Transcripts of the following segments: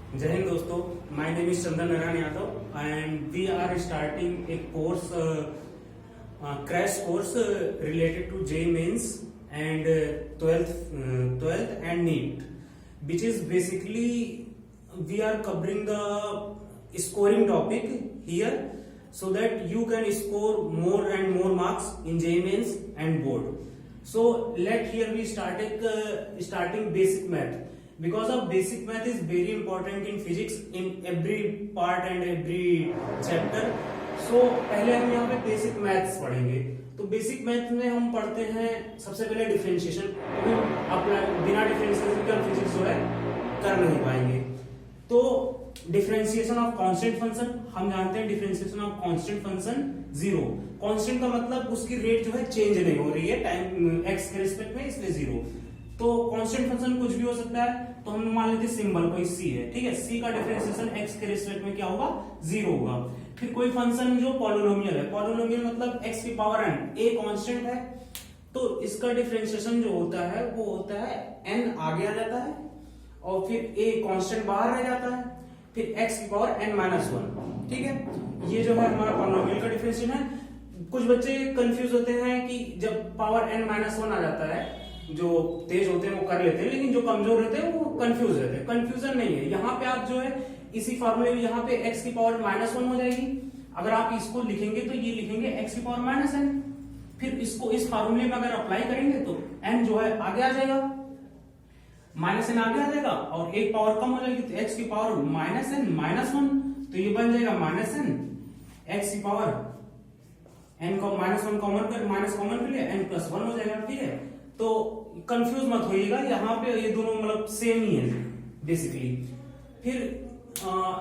जय हिंद दोस्तों, my name is Chandan Narayan Yadav and we are starting a course crash course related to JEE Mains and 12th and NEET, which is basically we are covering the scoring topic here so that you can score more and more marks in JEE Mains and board. So let here we starting basic math, because of basic math is very important in physics in every part and every chapter. So पहले हम यहाँ पे basic maths पढ़ेंगे। तो basic math में हम पढ़ते हैं सबसे पहले डिफरेंशिएशन। अपना बिना डिफरेंशिएशन के हम फिजिक्स जो है कर नहीं पाएंगे। तो डिफरेंशिएशन ऑफ कांस्टेंट फंक्शन हम जानते हैं, differentiation of constant function zero. Constant का मतलब उसकी रेट जो है चेंज नहीं हो रही है टाइम एक्स के रिस्पेक्ट में, इसलिए जीरो। तो कांस्टेंट फंक्शन कुछ भी हो सकता है, तो हम मान लेते सिंबल कोई सी है, ठीक है। सी का डिफरेंशिएशन एक्स के रिस्पेक्ट में क्या होगा, जीरो होगा। फिर कोई फंक्शन जो पॉलिनोमियल है, पॉलिनोमियल मतलब एक्स की पावर एन, ए कांस्टेंट है, तो इसका डिफरेंशिएशन जो होता है वो होता है एन आगे आ जाता है और फिर ए कांस्टेंट बाहर रह जाता है, फिर एक्स की पावर एन माइनस वन, ठीक है। ये जो है हमारा पॉलिनोमियल का डिफरेंशिएशन है। कुछ बच्चे कंफ्यूज होते हैं कि जब पावर एन माइनस वन आ जाता है, जो तेज होते हैं वो कर लेते हैं, लेकिन जो कमजोर रहते हैं वो कंफ्यूज रहते हैं। कंफ्यूजन नहीं है, यहाँ पे आप जो है इसी फॉर्मूले में यहाँ पे x की पावर माइनस वन हो जाएगी। अगर आप इसको लिखेंगे तो ये लिखेंगे x की पावर माइनस एन, फिर इसको इस फॉर्मूले में अगर अप्लाई करेंगे तो n जो है आगे आ जाएगा, माइनस एन आगे आ जाएगा और एक पावर कम हो जाएगी, तो x की power minus n minus one, तो ये बन जाएगा माइनस एन एक्स की पावर एन को माइनस वन कॉमन कर, माइनस कॉमन कर लिया, n प्लस वन हो जाएगा, ठीक है। तो कंफ्यूज मत होइएगा, यहाँ पे ये दोनों मतलब सेम ही है बेसिकली। फिर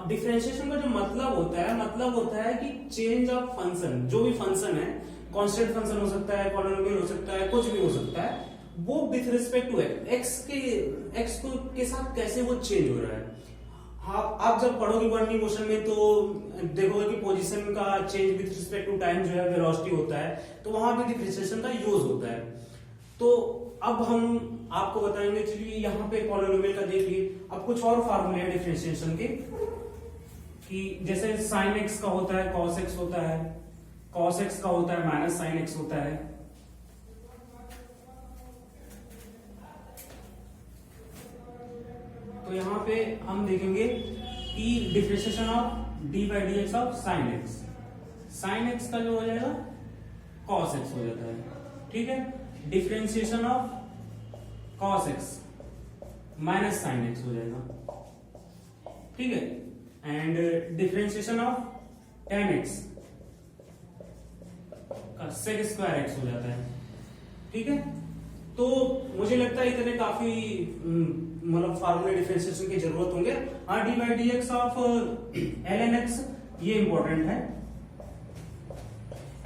डिफरेंशिएशन का जो मतलब होता है कि चेंज ऑफ फंक्शन, जो भी फंक्शन है, कांस्टेंट फंक्शन हो सकता है, पॉलिनोमियल हो सकता है, कुछ भी हो सकता है, वो विथ रिस्पेक्ट टू एक्स के साथ कैसे वो चेंज हो रहा है। आप जब पढ़ोगे वन मोशन में तो देखोगे कि पोजीशन का change with respect to time जो है वेलोसिटी होता है, तो वहां पे डिफरेंशिएशन का यूज होता है। तो अब हम आपको बताएंगे, चलिए यहाँ पे पॉलिनोमियल का देख लिए। अब कुछ और फार्मूले हैं डिफरेंशिएशन के, कि जैसे साइन एक्स का होता है कॉस एक्स होता है, कॉस एक्स का होता है माइनस साइन एक्स होता है। तो यहाँ पे हम देखेंगे कि differentiation of D by d x of sine x, sine x का जो हो जाएगा कॉस एक्स हो जाता है, ठीक है। Differentiation of cos x minus sine x हो जाएगा, ठीक है। And differentiation of ten x का सेक स्क्वायर एक्स हो जाता है, ठीक है। तो मुझे लगता है इतने काफी मतलब फार्मूले डिफरेंशिएशन की जरूरत होंगे। हाँ, d by d x of l n x ये इंपॉर्टेंट है।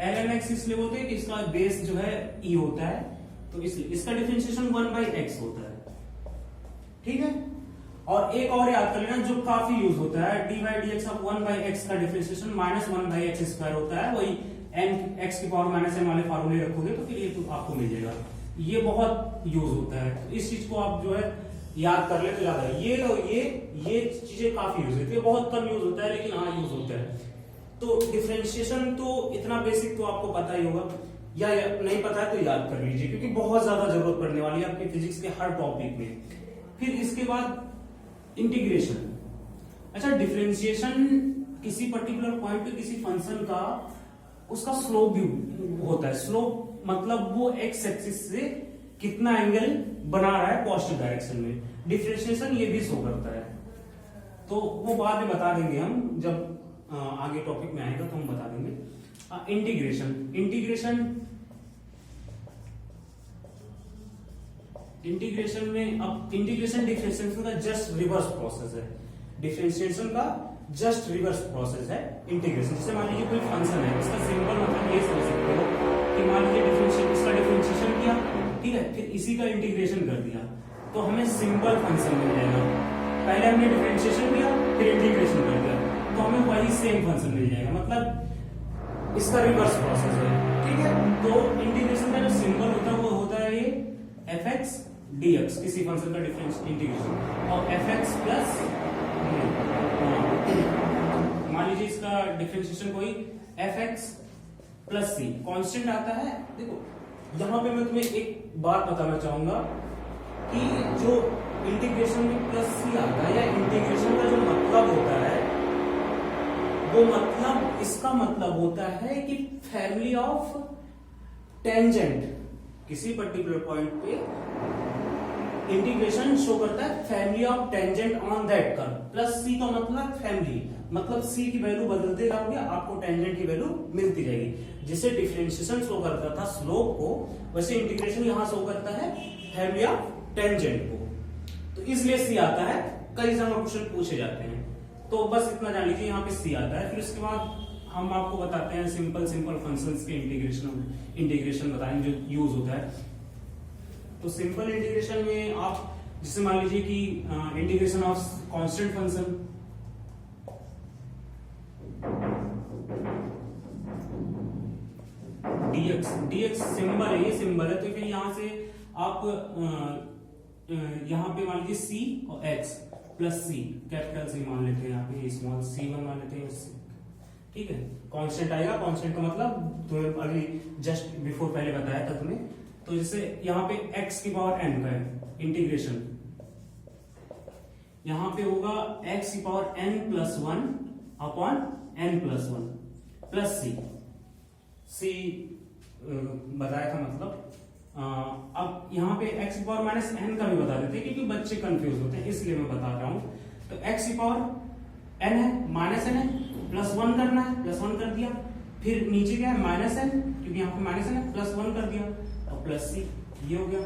एल एन एक्स इसलिए बोलते हैं कि इसका बेस जो है ई होता है, तो इसलिए इसका डिफरेंशिएशन वन बाई एक्स होता है, ठीक है। और एक और याद कर लेना जो काफी यूज होता है, d by d x of one by x का differentiation minus one by x square होता है। वही एन एक्स की पावर माइनस एन वाले फॉर्मूले रखोगे तो फिर ये तो आपको मिल जाएगा। ये बहुत यूज होता है, तो इस चीज को आप जो है याद कर ले तो याद है। ये चीजें काफी यूज होती है, बहुत कम यूज होता है लेकिन हाँ यूज होता है। तो डिफरेंशिएशन तो इतना बेसिक तो आपको पता ही होगा, या नहीं पता है तो याद कर लीजिए, क्योंकि बहुत ज्यादा जरूरत पड़ने वाली है आपकी फिजिक्स के हर टॉपिक में। फिर इसके बाद इंटीग्रेशन। अच्छा, डिफरेंशिएशन किसी पर्टिकुलर पॉइंट पे किसी फंक्शन का उसका स्लोप भी होता है। स्लोप मतलब वो एक्स एक्सिस से कितना एंगल बना रहा है पॉजिटिव डायरेक्शन में। डिफरेंशिएशन ये भी शो करता है, तो वो बाद में बता देंगे हम, जब आगे टॉपिक में आएगा तो हम बता देंगे। इंटीग्रेशन में अब इंटीग्रेशन डिफरेंशिएशन का जस्ट रिवर्स प्रोसेस है। डिफरेंशिएशन का जस्ट रिवर्स प्रोसेस है इंटीग्रेशन। जैसे मान लीजिए कोई फंक्शन है, इसका सिंपल मतलब ये समझ सकते हो कि मान लीजिए इसका डिफरेंशिएशन किया, ठीक है, फिर इसी का इंटीग्रेशन कर दिया तो हमें सिंपल फंक्शन मिल जाएगा। पहले हमने डिफरेंशिएशन किया फिर इंटीग्रेशन कर दिया तो हमें वही सेम फंक्शन मिल जाएगा, मतलब इसका रिवर्स प्रोसेस है, ठीक है। तो इंटीग्रेशन का जो सिंबल होता है वो होता है ये एफ एक्स डी एक्स, किसी फंक्शन का डिफरेंस इंटीग्रेशन, और एफ एक्स प्लस डिफरेंशिएशन कोई एफ एक्स प्लस सी कॉन्स्टेंट आता है। देखो यहां पे मैं तुम्हें एक बात बताना चाहूंगा कि जो इंटीग्रेशन में प्लस सी आता है या इंटीग्रेशन का जो मतलब होता है वो मतलब, इसका मतलब होता है कि फैमिली ऑफ टेंजेंट, किसी पर्टिकुलर पॉइंट पे इंटीग्रेशन शो करता है family of tangent on that curve. Plus C का मतलब फैमिली, मतलब सी की वैल्यू बदलते जाओगे आपको टेंजेंट की वैल्यू मिलती जाएगी। जिसे डिफरेंशिएशन शो करता था स्लोप को, वैसे इंटीग्रेशन यहां शो करता है फैमिली ऑफ टेंजेंट को। तो इसलिए सी आता है, कई सारे क्वेश्चन पूछे जाते हैं। तो बस इतना जान लीजिए यहाँ पे सी आता है। फिर उसके बाद हम आपको बताते हैं सिंपल फंक्शंस के इंटीग्रेशन बताएंगे जो यूज होता है। तो सिंपल इंटीग्रेशन में आप जैसे मान लीजिए कि integration of constant function, dx symbol है, ये सिंबल है। तो फिर यहां से आप यहां पे मान लीजिए c और x प्लस सी, कैपिटल सी मान लेते हैं, यहाँ पे स्मॉल c1 मान लेते हैं, ठीक है। कांस्टेंट आएगा, कांस्टेंट का मतलब तुम्हें अभी जस्ट बिफोर पहले बताया था तुम्हें। तो जैसे यहाँ पे x की पावर n का है इंटीग्रेशन, यहाँ पे होगा x की power n plus 1 upon n plus 1 plus c बताया था मतलब। अब यहाँ पे x की पावर माइनस n का भी बता देते हैं क्योंकि बच्चे कंफ्यूज होते हैं, इसलिए मैं बता रहा हूं। तो x की पावर n है, माइनस n है, प्लस 1 करना है, प्लस 1 कर दिया। फिर नीचे क्या है माइनस n, क्योंकि यहाँ पे माइनस n है, प्लस 1 कर दिया और प्लस c, ये हो गया।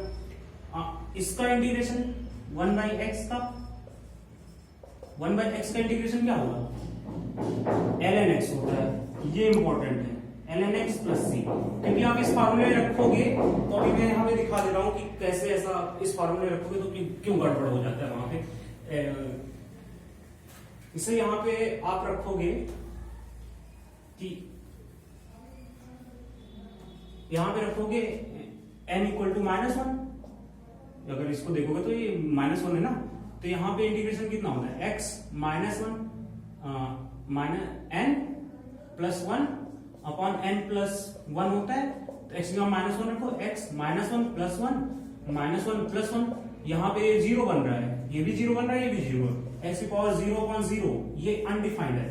इसका इंटीग्रेशन 1/x का, 1/x का इंटीग्रेशन क्या होगा, ln x होता है। ये इंपॉर्टेंट है, ln x प्लस सी, क्योंकि आप इस फार्मूले में रखोगे तो अभी मैं यहाँ पे दिखा दे रहा हूँ कि कैसे ऐसा इस फार्मूले में रखोगे तो क्यों गड़बड़ हो जाता है वहां पे। इसे यहाँ पे आप रखोगे कि यहाँ पे रखोगे n इक्वल टू -1, अगर इसको देखोगे तो ये -1 है ना। तो यहाँ पे इंटीग्रेशन कितना होता है, x -1 n plus 1 upon n plus 1 होता है। तो x का -1 रखो, x -1 प्लस 1 प्लस 1, यहाँ पे 0 बन रहा है, ये भी 0 बन रहा है, ये भी 0, x की पावर 0/0, ये अनडिफाइंड है।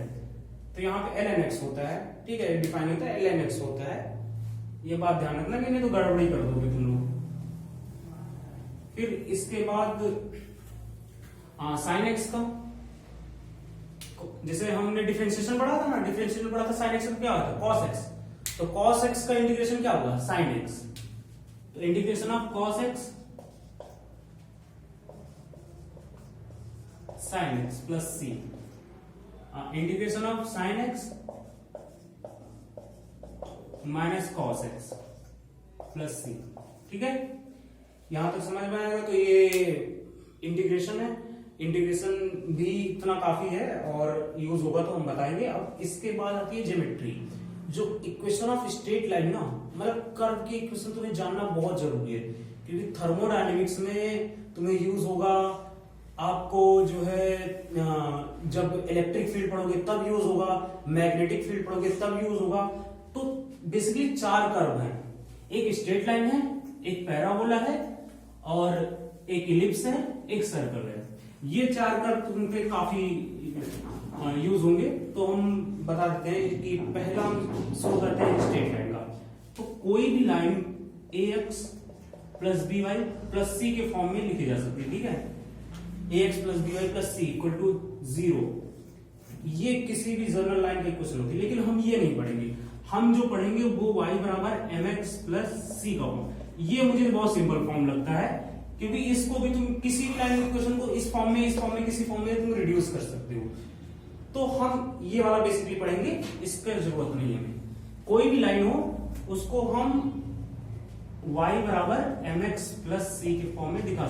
तो यहाँ पे ln x होता है, ठीक है, डिफाइन होता है ln x होता है। ये बात ध्यान रखना कि नहीं तो गड़बड़ी कर दोगे तुम लोग। फिर इसके बाद साइन x का, जैसे हमने डिफरेंशिएशन पढ़ा था ना, डिफरेंशिएशन पढ़ा था साइन x का क्या होता है, cos x। तो cos x का इंटीग्रेशन क्या होगा, साइन x। तो integration of cos x sine x plus c, integration of sine x minus cos x plus c, ठीक है। यहां तक समझ में आएगा। तो ये इंटीग्रेशन है, इंटीग्रेशन भी इतना काफी है और यूज होगा तो हम बताएंगे। अब इसके बाद आती है ज्योमेट्री, जो इक्वेशन ऑफ स्ट्रेट लाइन ना, मतलब कर्व की इक्वेशन तुम्हें जानना बहुत जरूरी है, क्योंकि थर्मोडायनेमिक्स में तुम्हें यूज होगा। आपको जो है जब इलेक्ट्रिक फील्ड पढ़ोगे तब यूज होगा, मैग्नेटिक फील्ड पढ़ोगे तब यूज होगा। तो बेसिकली 4 कर्व हैं, एक स्ट्रेट लाइन है, एक पैराबोला है और एक इलिप्स है, एक सर्कल है। ये 4 कर्व तुमके काफी यूज होंगे। तो हम बता देते हैं कि पहला हम शुरू करते हैं स्ट्रेट लाइन का। तो कोई भी line ax plus by plus c के फॉर्म में लिखी जा सकती है, ठीक है। ax plus by plus c equal to 0, ये किसी भी जनरल लाइन की इक्वेशन होती है, लेकिन हम ये नहीं पढ़ेंगे। हम जो पढ़ेंगे वो y बराबर mx प्लस c का फॉर्म। ये मुझे बहुत सिंपल फॉर्म लगता है, क्योंकि इसको भी तुम किसी भी लाइन इक्वेशन को इस फॉर्म में किसी फॉर्म में तुम रिड्यूस कर सकते हो। तो हम ये वाला बेसिकली पढ़ेंगे, इसका जरूरत नहीं है। कोई भी लाइन हो उसको हम y बराबर mx प्लस c के फॉर्म में दिखा